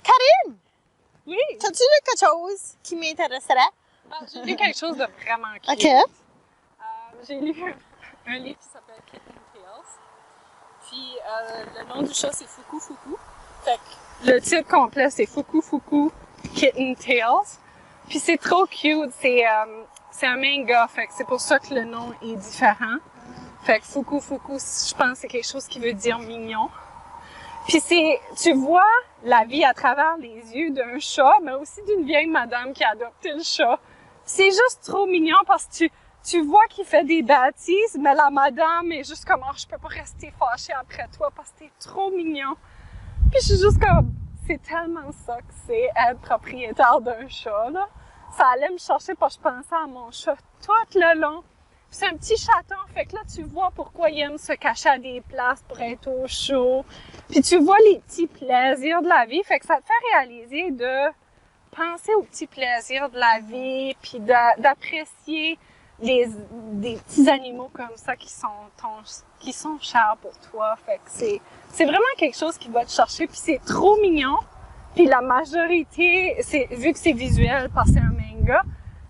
Karine! Oui. T'as-tu lu quelque chose qui m'intéresserait? J'ai lu quelque chose de vraiment cute. OK. J'ai lu un livre qui s'appelle Kitten Tales. Puis le nom du chat, c'est Fuku Fuku. Fait que le titre complet, c'est Fuku Fuku Kitten Tales. Puis c'est trop cute. C'est un manga. Fait que c'est pour ça que le nom est différent. Fait que Fuku Fuku, je pense, c'est quelque chose qui veut dire mignon. Puis tu vois la vie à travers les yeux d'un chat, mais aussi d'une vieille madame qui a adopté le chat. C'est juste trop mignon parce que tu vois qu'il fait des bêtises, mais la madame est juste comme, oh, je peux pas rester fâchée après toi parce que t'es trop mignon. Puis je suis juste comme, c'est tellement ça que c'est être propriétaire d'un chat, là. Ça allait me chercher parce que je pensais à mon chat tout le long. Puis c'est un petit chaton, fait que là, tu vois pourquoi il aime se cacher à des places pour être au chaud. Puis tu vois les petits plaisirs de la vie, fait que ça te fait réaliser de penser aux petits plaisirs de la vie, puis d'apprécier des petits animaux comme ça qui sont chers pour toi. Fait que c'est vraiment quelque chose qui va te chercher, puis c'est trop mignon. Puis la majorité, vu que c'est visuel parce que c'est un manga,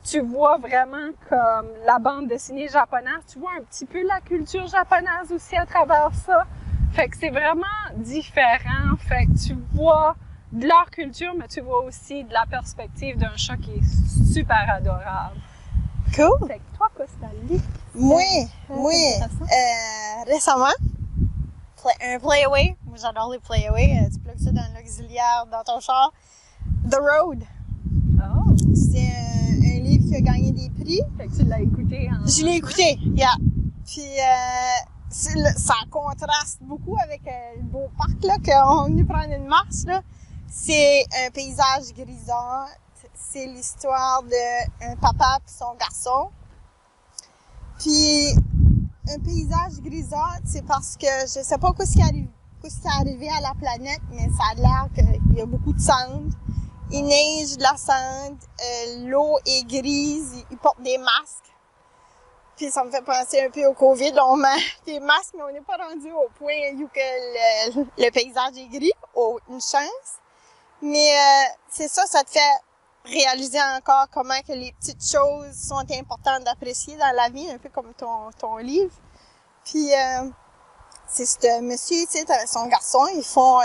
tu vois vraiment comme la bande dessinée japonaise, tu vois un petit peu la culture japonaise aussi à travers ça. Fait que c'est vraiment différent. Fait que tu vois de leur culture, mais tu vois aussi de la perspective d'un chat qui est super adorable. Cool. Fait que toi, Costalie? Oui. Récemment, un Playaway. Moi, j'adore les Playaway. Tu plugues ça dans l'auxiliaire, dans ton char. The Road. Oh! C'est un livre qui a gagné des prix. Fait que tu l'as écouté en... Je l'ai écouté, yeah. Puis ça contraste beaucoup avec le beau parc là qu'on nous prend une marche là. C'est un paysage grisâtre. C'est l'histoire d'un papa et son garçon. Puis un paysage grisâtre, c'est parce que je sais pas qu'est-ce qui est arrivé à la planète, mais ça a l'air qu'il y a beaucoup de cendres. Il neige de la cendre, l'eau est grise, ils portent des masques. Puis ça me fait penser un peu au COVID. On met des masques, mais on n'est pas rendu au point où que le paysage est gris. Oh, une chance. Mais c'est ça te fait réaliser encore comment que les petites choses sont importantes d'apprécier dans la vie, un peu comme ton livre. Puis c'est ce monsieur, tu sais, son garçon, ils font,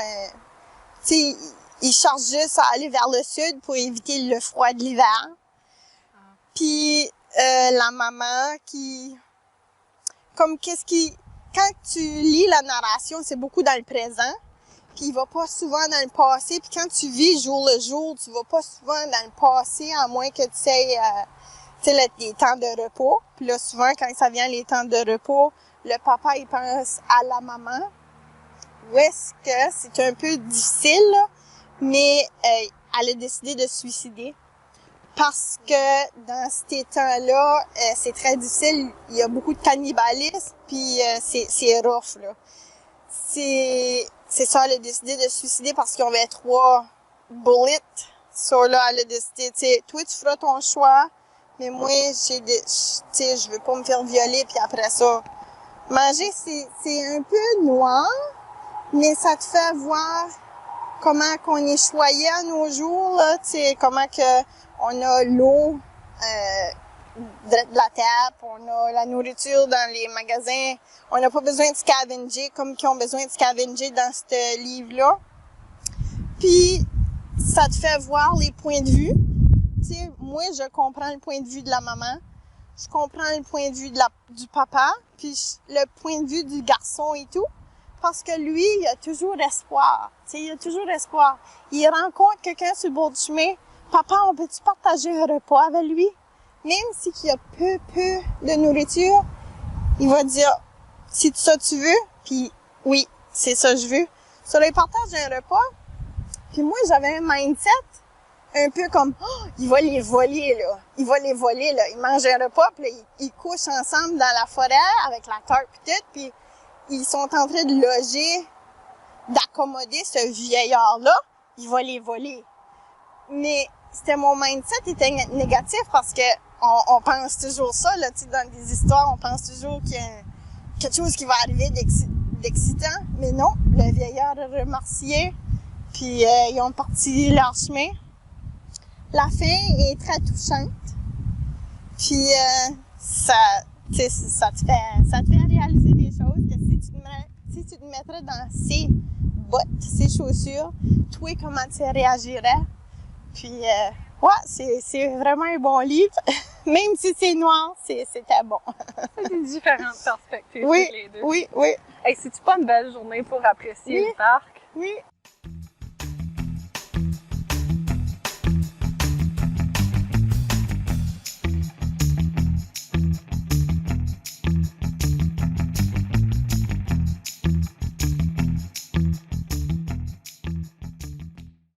tu sais, ils cherchent juste à aller vers le sud pour éviter le froid de l'hiver. Puis la maman qui... Comme quand tu lis la narration, c'est beaucoup dans le présent. Puis il va pas souvent dans le passé. Puis quand tu vis jour le jour, tu vas pas souvent dans le passé, à moins que tu sais, les temps de repos. Puis là, souvent, quand ça vient les temps de repos, le papa, il pense à la maman. Où est-ce que c'est un peu difficile, là, mais elle a décidé de se suicider. Parce que dans ces temps-là, c'est très difficile. Il y a beaucoup de cannibalisme, puis c'est rough, là. C'est ça, elle a décidé de se suicider parce qu'ils avaient 3 bullets. So là, elle a décidé, tu sais, toi, tu feras ton choix, mais moi, je veux pas me faire violer, puis après ça, manger, c'est un peu noir, mais ça te fait voir comment qu'on est choyé à nos jours, là, tu sais, comment que on a l'eau de la table, on a la nourriture dans les magasins, on n'a pas besoin de scavenger comme qu'ils ont besoin de scavenger dans ce livre-là. Puis, ça te fait voir les points de vue. Tu sais, moi, je comprends le point de vue de la maman, je comprends le point de vue du papa, puis le point de vue du garçon et tout, parce que lui, il a toujours espoir. Tu sais, il a toujours espoir. Il rencontre quelqu'un sur le bord du chemin. Papa, on peut-tu partager un repas avec lui? Même s'il y a peu de nourriture, il va dire, c'est ça que tu veux? Puis oui, c'est ça que je veux. So là, il partage un repas. Puis moi, j'avais un mindset un peu comme, oh, il va les voler, là. Il va les voler, là. Ils mangent un repas, puis là, ils couchent ensemble dans la forêt avec la tarte pis tout. Puis ils sont en train de loger, d'accommoder ce vieillard-là, il va les voler. Mais c'était mon mindset était négatif parce que on pense toujours ça, là, tu sais, dans des histoires, on pense toujours qu'il y a quelque chose qui va arriver d'excitant. Mais non, le vieillard a remercié, puis ils ont parti leur chemin. La fin est très touchante. Puis ça te fait réaliser des choses que si tu te mettrais dans ses bottes, ses chaussures, toi, comment tu réagirais? Puis, ouais, c'est vraiment un bon livre. Même si c'est noir, c'était bon. C'est des différentes perspectives, Oui, toutes les deux. oui, oui. Hey, c'est-tu pas une belle journée pour apprécier le parc? Oui,